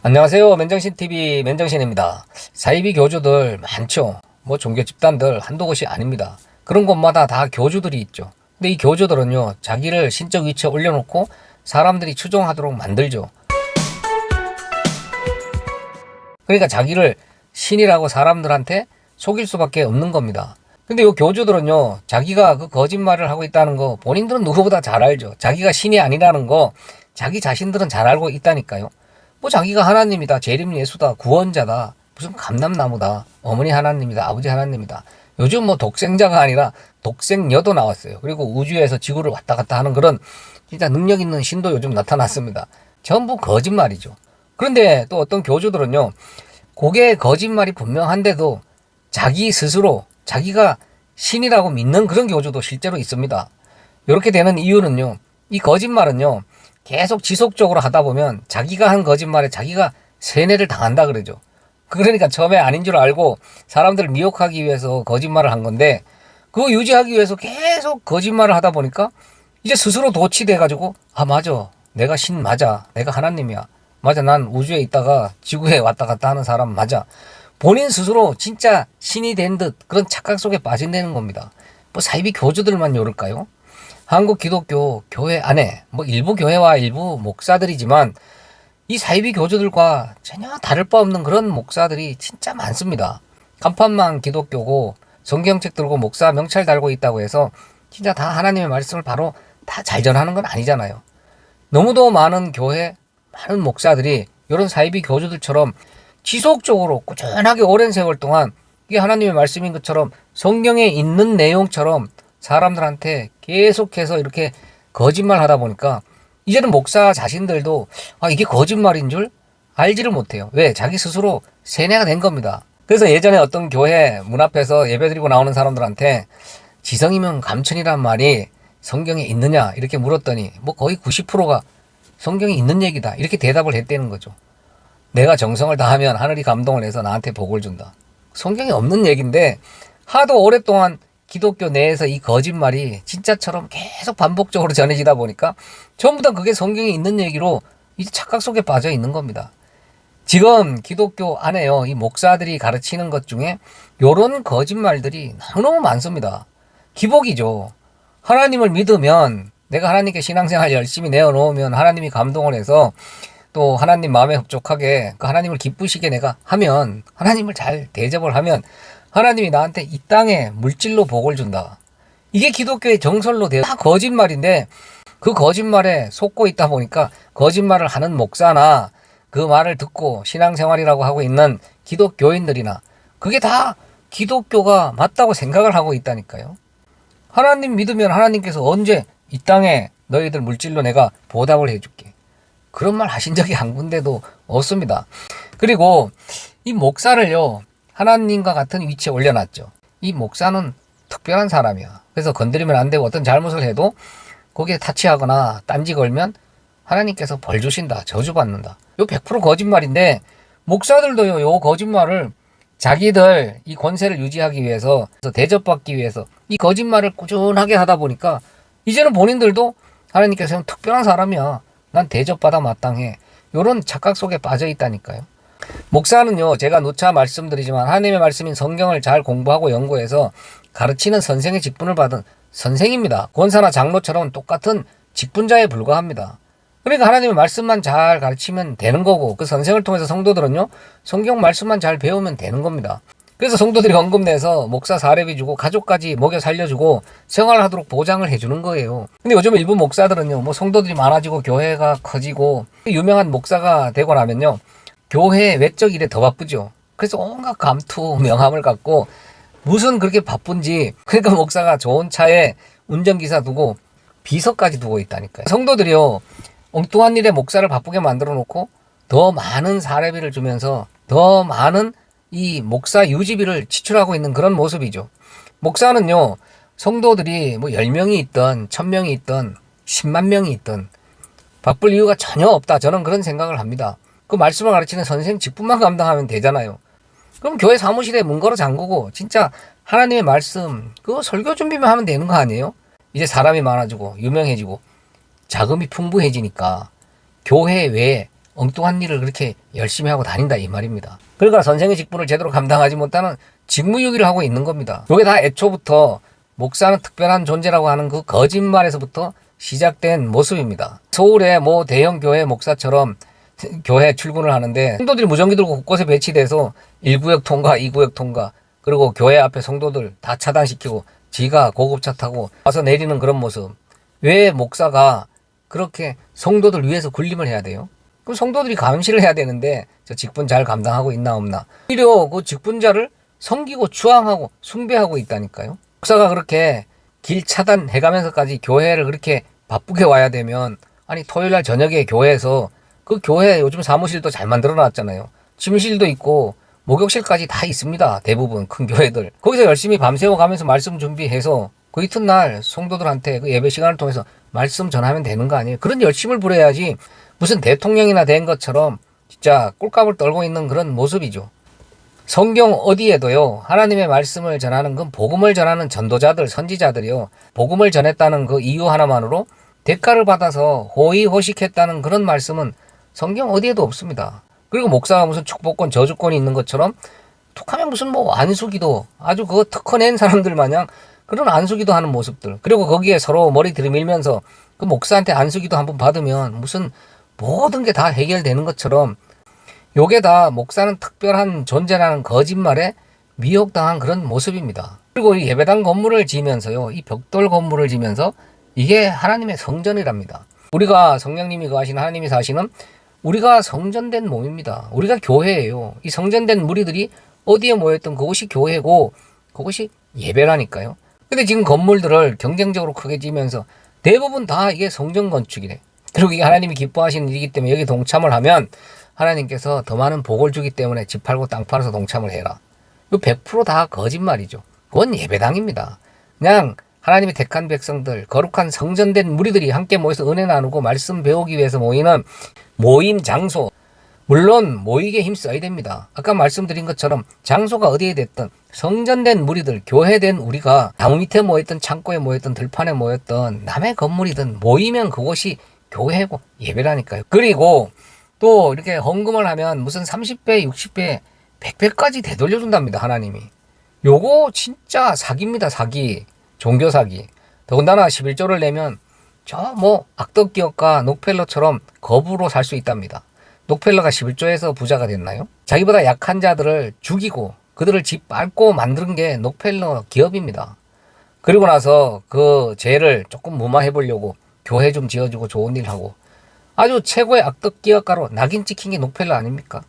안녕하세요. 맨정신TV 맨정신입니다. 사이비 교주들 많죠. 종교 집단들 한두 곳이 아닙니다. 그런 곳마다 다 교주들이 있죠. 근데 이 교주들은요, 자기를 신적 위치에 올려놓고 사람들이 추종하도록 만들죠. 그러니까 자기를 신이라고 사람들한테 속일 수밖에 없는 겁니다. 근데 이 교주들은요, 자기가 그 거짓말을 하고 있다는 거 본인들은 누구보다 잘 알죠. 자기가 신이 아니라는 거 자기 자신들은 잘 알고 있다니까요. 자기가 하나님이다, 재림 예수다, 구원자다, 무슨 감람나무다, 어머니 하나님이다, 아버지 하나님이다. 요즘 독생자가 아니라 독생녀도 나왔어요. 그리고 우주에서 지구를 왔다 갔다 하는 그런 진짜 능력 있는 신도 요즘 나타났습니다. 전부 거짓말이죠. 그런데 또 어떤 교주들은요, 그게 거짓말이 분명한데도 자기 스스로 자기가 신이라고 믿는 그런 교주도 실제로 있습니다. 이렇게 되는 이유는요, 이 거짓말은요, 계속 지속적으로 하다 보면 자기가 한 거짓말에 자기가 세뇌를 당한다 그러죠. 그러니까 처음에 아닌 줄 알고 사람들을 미혹하기 위해서 거짓말을 한 건데, 그거 유지하기 위해서 계속 거짓말을 하다 보니까 이제 스스로 도취돼 가지고, 아 맞아, 내가 신 맞아, 내가 하나님이야, 맞아, 난 우주에 있다가 지구에 왔다 갔다 하는 사람 맞아, 본인 스스로 진짜 신이 된 듯 그런 착각 속에 빠진다는 겁니다. 사이비 교주들만 요럴까요? 한국 기독교 교회 안에 일부 교회와 일부 목사들이지만 이 사이비 교주들과 전혀 다를 바 없는 그런 목사들이 진짜 많습니다. 간판만 기독교고 성경책 들고 목사 명찰 달고 있다고 해서 진짜 다 하나님의 말씀을 바로 다 잘 전하는 건 아니잖아요. 너무도 많은 교회, 많은 목사들이 이런 사이비 교주들처럼 지속적으로 꾸준하게 오랜 세월 동안 이게 하나님의 말씀인 것처럼 성경에 있는 내용처럼 사람들한테 계속해서 이렇게 거짓말 하다 보니까 이제는 목사 자신들도 이게 거짓말인 줄 알지를 못해요. 왜? 자기 스스로 세뇌가 된 겁니다. 그래서 예전에 어떤 교회 문 앞에서 예배드리고 나오는 사람들한테 지성이면 감천이란 말이 성경에 있느냐 이렇게 물었더니 거의 90%가 성경에 있는 얘기다 이렇게 대답을 했다는 거죠. 내가 정성을 다하면 하늘이 감동을 해서 나한테 복을 준다. 성경에 없는 얘기인데 하도 오랫동안 기독교 내에서 이 거짓말이 진짜처럼 계속 반복적으로 전해지다 보니까 전부 다 그게 성경에 있는 얘기로 이제 착각 속에 빠져 있는 겁니다. 지금 기독교 안에요, 이 목사들이 가르치는 것 중에 이런 거짓말들이 너무 많습니다. 기복이죠. 하나님을 믿으면, 내가 하나님께 신앙생활 열심히 내어놓으면 하나님이 감동을 해서 또 하나님 마음에 흡족하게 그 하나님을 기쁘시게 내가 하면, 하나님을 잘 대접을 하면 하나님이 나한테 이 땅에 물질로 복을 준다. 이게 기독교의 정설로 되어 다 거짓말인데, 그 거짓말에 속고 있다 보니까 거짓말을 하는 목사나 그 말을 듣고 신앙생활이라고 하고 있는 기독교인들이나 그게 다 기독교가 맞다고 생각을 하고 있다니까요. 하나님 믿으면 하나님께서 언제 이 땅에 너희들 물질로 내가 보답을 해줄게, 그런 말 하신 적이 한 군데도 없습니다. 그리고 이 목사를요, 하나님과 같은 위치에 올려놨죠. 이 목사는 특별한 사람이야. 그래서 건드리면 안 되고 어떤 잘못을 해도 거기에 타치하거나 딴지 걸면 하나님께서 벌 주신다, 저주받는다. 요 100% 거짓말인데, 목사들도요, 요 거짓말을 자기들 이 권세를 유지하기 위해서, 대접받기 위해서 이 거짓말을 꾸준하게 하다 보니까 이제는 본인들도 하나님께서는 특별한 사람이야, 난 대접받아 마땅해, 요런 착각 속에 빠져 있다니까요. 목사는요, 제가 누차 말씀드리지만 하나님의 말씀인 성경을 잘 공부하고 연구해서 가르치는 선생의 직분을 받은 선생입니다. 권사나 장로처럼 똑같은 직분자에 불과합니다. 그러니까 하나님의 말씀만 잘 가르치면 되는 거고, 그 선생을 통해서 성도들은요, 성경 말씀만 잘 배우면 되는 겁니다. 그래서 성도들이 헌금 내서 목사 사례비 주고 가족까지 먹여 살려주고 생활하도록 보장을 해주는 거예요. 근데 요즘 일부 목사들은요, 성도들이 많아지고 교회가 커지고 유명한 목사가 되고 나면요, 교회 외적 일에 더 바쁘죠. 그래서 온갖 감투 명함을 갖고 무슨 그렇게 바쁜지, 그러니까 목사가 좋은 차에 운전기사 두고 비서까지 두고 있다니까요. 성도들이요, 엉뚱한 일에 목사를 바쁘게 만들어 놓고 더 많은 사례비를 주면서 더 많은 이 목사 유지비를 지출하고 있는 그런 모습이죠. 목사는요, 성도들이 10명이 있든 1000명이 있든 10만 명이 있든 바쁠 이유가 전혀 없다, 저는 그런 생각을 합니다. 그 말씀을 가르치는 선생 직분만 감당하면 되잖아요. 그럼 교회 사무실에 문 걸어 잠그고 진짜 하나님의 말씀 그거 설교 준비만 하면 되는 거 아니에요? 이제 사람이 많아지고 유명해지고 자금이 풍부해지니까 교회 외에 엉뚱한 일을 그렇게 열심히 하고 다닌다 이 말입니다. 그러니까 선생의 직분을 제대로 감당하지 못하는 직무유기를 하고 있는 겁니다. 이게 다 애초부터 목사는 특별한 존재라고 하는 그 거짓말에서부터 시작된 모습입니다. 서울의 뭐 대형 교회 목사처럼 교회 출근을 하는데 성도들이 무전기 들고 곳곳에 배치돼서 1구역 통과, 2구역 통과, 그리고 교회 앞에 성도들 다 차단시키고 지가 고급차 타고 와서 내리는 그런 모습. 왜 목사가 그렇게 성도들 위해서 군림을 해야 돼요? 그럼 성도들이 감시를 해야 되는데 저 직분 잘 감당하고 있나 없나. 오히려 그 직분자를 섬기고 추앙하고 숭배하고 있다니까요. 목사가 그렇게 길 차단해가면서까지 교회를 그렇게 바쁘게 와야 되면, 아니 토요일날 저녁에 교회에서, 그 교회 요즘 사무실도 잘 만들어 놨잖아요. 침실도 있고 목욕실까지 다 있습니다. 대부분 큰 교회들. 거기서 열심히 밤새워 가면서 말씀 준비해서 그 이튿날 성도들한테 그 예배 시간을 통해서 말씀 전하면 되는 거 아니에요? 그런 열심을 부려야지 무슨 대통령이나 된 것처럼 진짜 꿀값을 떨고 있는 그런 모습이죠. 성경 어디에도요, 하나님의 말씀을 전하는 건 복음을 전하는 전도자들, 선지자들이요, 복음을 전했다는 그 이유 하나만으로 대가를 받아서 호의호식했다는 그런 말씀은 성경 어디에도 없습니다. 그리고 목사가 무슨 축복권, 저주권이 있는 것처럼 툭하면 무슨 뭐 안수기도, 아주 그거 특허낸 사람들 마냥 그런 안수기도 하는 모습들, 그리고 거기에 서로 머리 들이밀면서 그 목사한테 안수기도 한번 받으면 무슨 모든 게 다 해결되는 것처럼, 요게 다 목사는 특별한 존재라는 거짓말에 미혹당한 그런 모습입니다. 그리고 이 예배당 건물을 지으면서요, 이 벽돌 건물을 지면서 이게 하나님의 성전이랍니다. 우리가 성령님이 거하시는, 하나님이 사시는, 우리가 성전된 몸입니다. 우리가 교회예요. 이 성전된 무리들이 어디에 모였던 그곳이 교회고 그곳이 예배라니까요. 근데 지금 건물들을 경쟁적으로 크게 지으면서 대부분 다 이게 성전 건축이래. 그리고 이게 하나님이 기뻐하시는 일이기 때문에 여기 동참을 하면 하나님께서 더 많은 복을 주기 때문에 집 팔고 땅 팔아서 동참을 해라. 이거 100%다 거짓말이죠. 그건 예배당입니다. 그냥 하나님이 택한 백성들, 거룩한 성전된 무리들이 함께 모여서 은혜 나누고 말씀 배우기 위해서 모이는 모임 장소. 물론 모이게 힘써야 됩니다. 아까 말씀드린 것처럼 장소가 어디에 됐든 성전된 무리들, 교회된 우리가 나무 밑에 모였던, 창고에 모였던, 들판에 모였던, 남의 건물이든 모이면 그곳이 교회고 예배라니까요. 그리고 또 이렇게 헌금을 하면 무슨 30배, 60배, 100배까지 되돌려준답니다. 하나님이. 요거 진짜 사기입니다. 사기. 종교 사기. 더군다나 11조를 내면 저 뭐 악덕기업가 록펠러처럼 거부로 살 수 있답니다. 록펠러가 11조에서 부자가 됐나요? 자기보다 약한 자들을 죽이고 그들을 짓밟고 만든 게 록펠러 기업입니다. 그리고 나서 그 죄를 조금 무마해 보려고 교회 좀 지어주고 좋은 일 하고, 아주 최고의 악덕기업가로 낙인 찍힌 게 록펠러 아닙니까?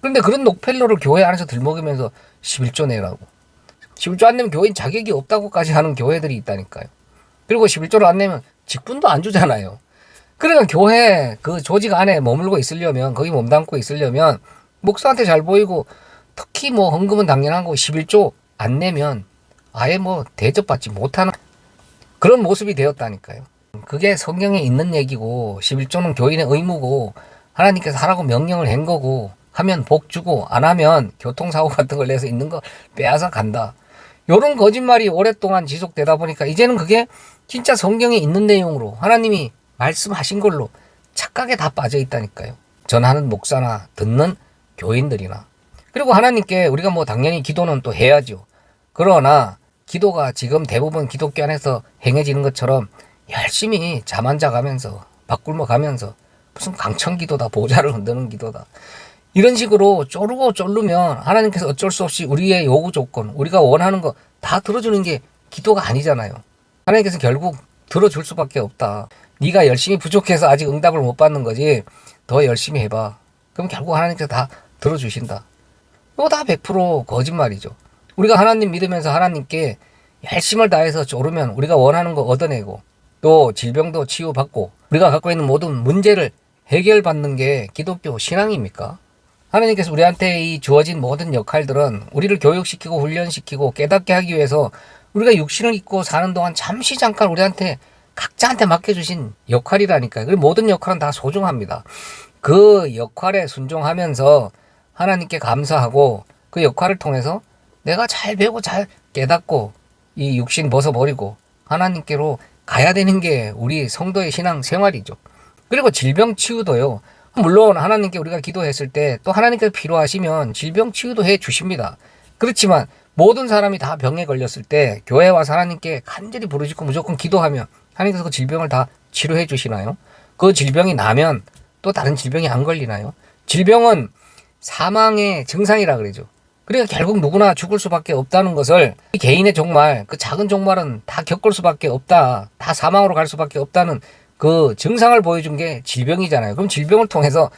그런데 그런 록펠러를 교회 안에서 들먹이면서 11조 내라고. 11조 안 내면 교인 자격이 없다고까지 하는 교회들이 있다니까요. 그리고 11조를 안 내면 직분도 안 주잖아요. 그러니까 교회 그 조직 안에 머물고 있으려면, 거기 몸담고 있으려면 목사한테 잘 보이고, 특히 뭐 헌금은 당연한 거고 11조 안 내면 아예 뭐 대접받지 못하는 그런 모습이 되었다니까요. 그게 성경에 있는 얘기고, 11조는 교인의 의무고, 하나님께서 하라고 명령을 한 거고, 하면 복 주고 안 하면 교통사고 같은 걸 내서 있는 거 빼앗아 간다. 요런 거짓말이 오랫동안 지속되다 보니까 이제는 그게 진짜 성경에 있는 내용으로 하나님이 말씀하신 걸로 착각에 다 빠져 있다니까요. 전하는 목사나 듣는 교인들이나. 그리고 하나님께 우리가 뭐 당연히 기도는 또 해야죠. 그러나 기도가 지금 대부분 기독교 안에서 행해지는 것처럼 열심히 잠 안 자가면서 밥 굶어 가면서 무슨 강청 기도다, 보좌를 흔드는 기도다, 이런 식으로 쪼르고 쫄르면 하나님께서 어쩔 수 없이 우리의 요구 조건, 우리가 원하는 거 다 들어주는 게 기도가 아니잖아요. 하나님께서 결국 들어줄 수밖에 없다. 네가 열심히 부족해서 아직 응답을 못 받는 거지, 더 열심히 해봐. 그럼 결국 하나님께서 다 들어주신다. 이거 다 100% 거짓말이죠. 우리가 하나님 믿으면서 하나님께 열심을 다해서 쪼르면 우리가 원하는 거 얻어내고, 또 질병도 치유받고 우리가 갖고 있는 모든 문제를 해결받는 게 기독교 신앙입니까? 하나님께서 우리한테 이 주어진 모든 역할들은 우리를 교육시키고 훈련시키고 깨닫게 하기 위해서 우리가 육신을 입고 사는 동안 잠깐 우리한테 각자한테 맡겨주신 역할이라니까요. 그리고 모든 역할은 다 소중합니다. 그 역할에 순종하면서 하나님께 감사하고 그 역할을 통해서 내가 잘 배우고 잘 깨닫고 이 육신 벗어버리고 하나님께로 가야 되는 게 우리 성도의 신앙 생활이죠. 그리고 질병 치유도요, 물론 하나님께 우리가 기도했을 때 또 하나님께서 필요하시면 질병 치유도 해 주십니다. 그렇지만 모든 사람이 다 병에 걸렸을 때 교회 와서 하나님께 간절히 부르짖고 무조건 기도하면 하나님께서 그 질병을 다 치료해 주시나요? 그 질병이 나면 또 다른 질병이 안 걸리나요? 질병은 사망의 증상이라 그러죠. 그러니까 결국 누구나 죽을 수밖에 없다는 것을 이 개인의 종말, 그 작은 종말은 다 겪을 수밖에 없다. 다 사망으로 갈 수밖에 없다는 그 증상을 보여준 게 질병이잖아요. 그럼 질병을 통해서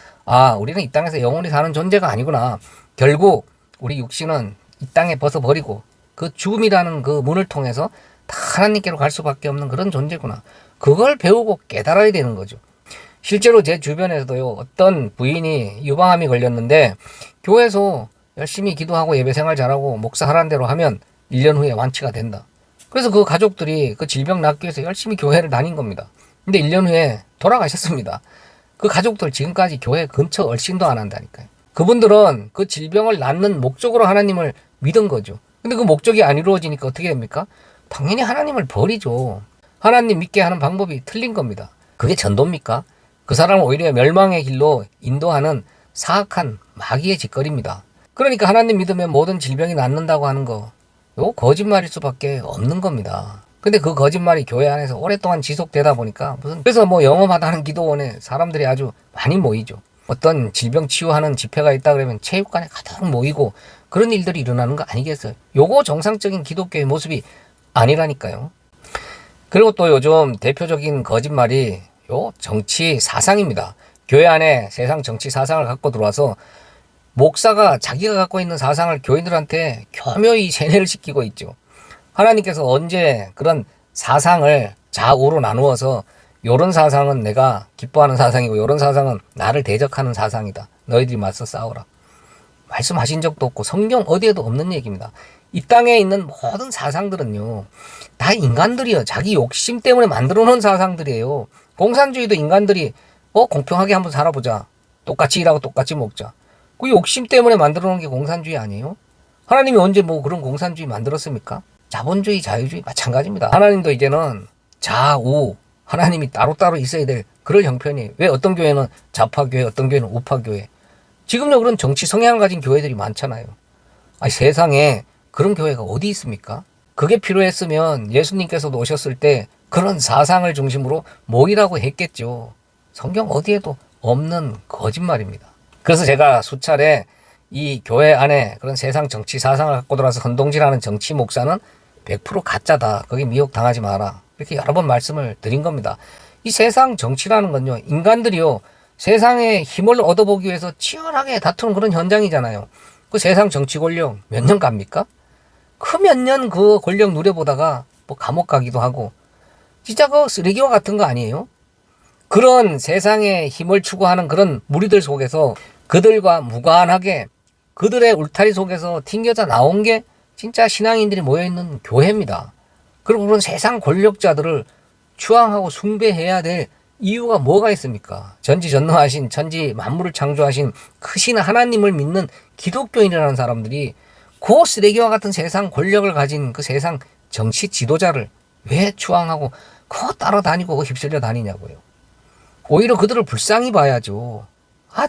우리는 이 땅에서 영원히 사는 존재가 아니구나. 결국 우리 육신은 이 땅에 벗어버리고 그 죽음이라는 그 문을 통해서 다 하나님께로 갈 수밖에 없는 그런 존재구나. 그걸 배우고 깨달아야 되는 거죠. 실제로 제 주변에서도요, 어떤 부인이 유방암이 걸렸는데 교회에서 열심히 기도하고 예배 생활 잘하고 목사 하라는 대로 하면 1년 후에 완치가 된다. 그래서 그 가족들이 그 질병 낫기 위해서 열심히 교회를 다닌 겁니다. 근데 1년 후에 돌아가셨습니다. 그 가족들 지금까지 교회 근처 얼씬도 안 한다니까요. 그분들은 그 질병을 낫는 목적으로 하나님을 믿은 거죠. 근데 그 목적이 안 이루어지니까 어떻게 됩니까? 당연히 하나님을 버리죠. 하나님 믿게 하는 방법이 틀린 겁니다. 그게 전도입니까? 그 사람을 오히려 멸망의 길로 인도하는 사악한 마귀의 짓거리입니다. 그러니까 하나님 믿으면 모든 질병이 낫는다고 하는 거, 이거 거짓말일 수밖에 없는 겁니다. 근데 그 거짓말이 교회 안에서 오랫동안 지속되다 보니까 그래서 뭐 영험하다는 기도원에 사람들이 아주 많이 모이죠. 어떤 질병 치유하는 집회가 있다 그러면 체육관에 가득 모이고 그런 일들이 일어나는 거 아니겠어요? 요거 정상적인 기독교의 모습이 아니라니까요. 그리고 또 요즘 대표적인 거짓말이 요 정치 사상입니다. 교회 안에 세상 정치 사상을 갖고 들어와서 목사가 자기가 갖고 있는 사상을 교인들한테 교묘히 세뇌를 시키고 있죠. 하나님께서 언제 그런 사상을 좌우로 나누어서 요런 사상은 내가 기뻐하는 사상이고 요런 사상은 나를 대적하는 사상이다. 너희들이 맞서 싸워라. 말씀하신 적도 없고 성경 어디에도 없는 얘기입니다. 이 땅에 있는 모든 사상들은요, 다 인간들이요. 자기 욕심 때문에 만들어 놓은 사상들이에요. 공산주의도 인간들이 공평하게 한번 살아보자. 똑같이 일하고 똑같이 먹자. 그 욕심 때문에 만들어 놓은 게 공산주의 아니에요? 하나님이 언제 뭐 그런 공산주의 만들었습니까? 자본주의, 자유주의 마찬가지입니다. 하나님도 이제는 좌우, 하나님이 따로따로 있어야 될 그런 형편이에요. 왜 어떤 교회는 좌파교회, 어떤 교회는 우파교회. 지금요 그런 정치 성향을 가진 교회들이 많잖아요. 세상에 그런 교회가 어디 있습니까? 그게 필요했으면 예수님께서도 오셨을 때 그런 사상을 중심으로 모이라고 했겠죠. 성경 어디에도 없는 거짓말입니다. 그래서 제가 수차례 이 교회 안에 그런 세상 정치 사상을 갖고 들어와서 선동질하는 정치 목사는 100% 가짜다. 거기 미혹당하지 마라. 이렇게 여러 번 말씀을 드린 겁니다. 이 세상 정치라는 건요, 인간들이요, 세상의 힘을 얻어보기 위해서 치열하게 다투는 그런 현장이잖아요. 그 세상 정치 권력 몇 년 갑니까? 그 몇 년 그 권력 누려보다가 뭐 감옥 가기도 하고, 진짜 그 쓰레기와 같은 거 아니에요? 그런 세상의 힘을 추구하는 그런 무리들 속에서 그들과 무관하게 그들의 울타리 속에서 튕겨져 나온 게 진짜 신앙인들이 모여있는 교회입니다. 그리고 그런 세상 권력자들을 추앙하고 숭배해야 될 이유가 뭐가 있습니까? 전지전능하신 천지 만물을 창조하신 크신 하나님을 믿는 기독교인이라는 사람들이 그 쓰레기와 같은 세상 권력을 가진 그 세상 정치 지도자를 왜 추앙하고 그거 따라다니고 휩쓸려 다니냐고요. 오히려 그들을 불쌍히 봐야죠.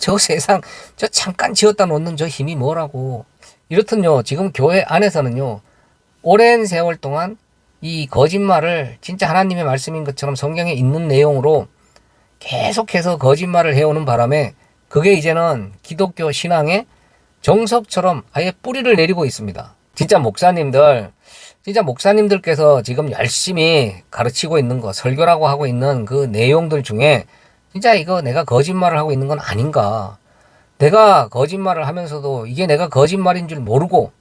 저 세상 저 잠깐 지었다 놓는 저 힘이 뭐라고. 이렇든요, 지금 교회 안에서는요, 오랜 세월 동안 이 거짓말을 진짜 하나님의 말씀인 것처럼 성경에 있는 내용으로 계속해서 거짓말을 해오는 바람에 그게 이제는 기독교 신앙의 정석처럼 아예 뿌리를 내리고 있습니다. 진짜 목사님들께서 지금 열심히 가르치고 있는 거, 설교라고 하고 있는 그 내용들 중에 진짜 이거 내가 거짓말을 하고 있는 건 아닌가. 내가 거짓말을 하면서도 이게 내가 거짓말인 줄 모르고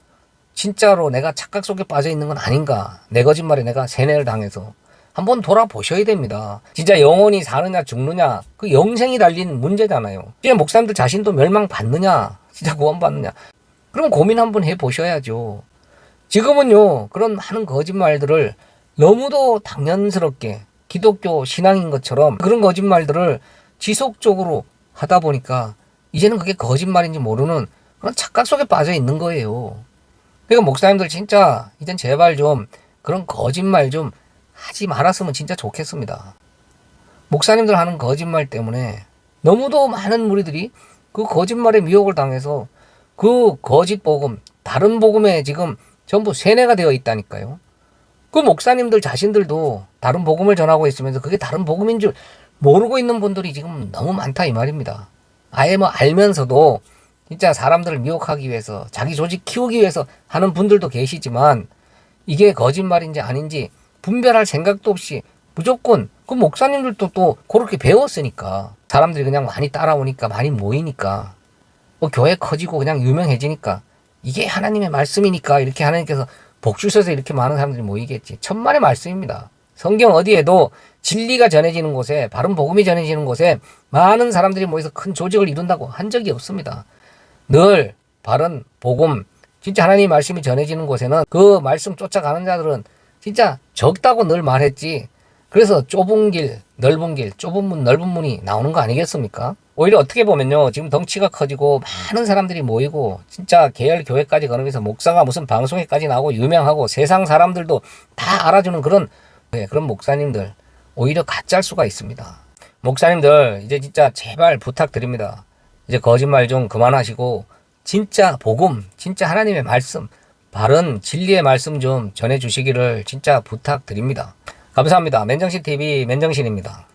진짜로 내가 착각 속에 빠져 있는 건 아닌가. 내 거짓말에 내가 세뇌를 당해서 한번 돌아보셔야 됩니다. 진짜 영원히 사느냐 죽느냐 그 영생이 달린 문제잖아요. 진짜 목사님들 자신도 멸망받느냐 진짜 구원받느냐 그럼 고민 한번 해보셔야죠. 지금은요 그런 많은 거짓말들을 너무도 당연스럽게 기독교 신앙인 것처럼 그런 거짓말들을 지속적으로 하다 보니까 이제는 그게 거짓말인지 모르는 그런 착각 속에 빠져 있는 거예요. 그러니까 목사님들 진짜 이젠 제발 좀 그런 거짓말 좀 하지 말았으면 진짜 좋겠습니다. 목사님들 하는 거짓말 때문에 너무도 많은 무리들이 그 거짓말에 미혹을 당해서 그 거짓 복음, 다른 복음에 지금 전부 세뇌가 되어 있다니까요. 그 목사님들 자신들도 다른 복음을 전하고 있으면서 그게 다른 복음인 줄 모르고 있는 분들이 지금 너무 많다 이 말입니다. 아예 뭐 알면서도 진짜 사람들을 미혹하기 위해서 자기 조직 키우기 위해서 하는 분들도 계시지만 이게 거짓말인지 아닌지 분별할 생각도 없이 무조건 그 목사님들도 또 그렇게 배웠으니까 사람들이 그냥 많이 따라오니까 많이 모이니까 뭐 교회 커지고 그냥 유명해지니까 이게 하나님의 말씀이니까 이렇게 하나님께서 복 주셔서 이렇게 많은 사람들이 모이겠지. 천만의 말씀입니다. 성경 어디에도 진리가 전해지는 곳에 바른 복음이 전해지는 곳에 많은 사람들이 모여서 큰 조직을 이룬다고 한 적이 없습니다. 늘 바른 복음 진짜 하나님의 말씀이 전해지는 곳에는 그 말씀 쫓아가는 자들은 진짜 적다고 늘 말했지. 그래서 좁은 길, 넓은 길, 좁은 문, 넓은 문이 나오는 거 아니겠습니까? 오히려 어떻게 보면요. 지금 덩치가 커지고 많은 사람들이 모이고 진짜 계열 교회까지 거느면서 목사가 무슨 방송에까지 나오고 유명하고 세상 사람들도 다 알아주는 그런 목사님들 오히려 가짜일 수가 있습니다. 목사님들 이제 진짜 제발 부탁드립니다. 이제 거짓말 좀 그만하시고 진짜 복음, 진짜 하나님의 말씀, 바른 진리의 말씀 좀 전해주시기를 진짜 부탁드립니다. 감사합니다. 맨정신TV 맨정신입니다.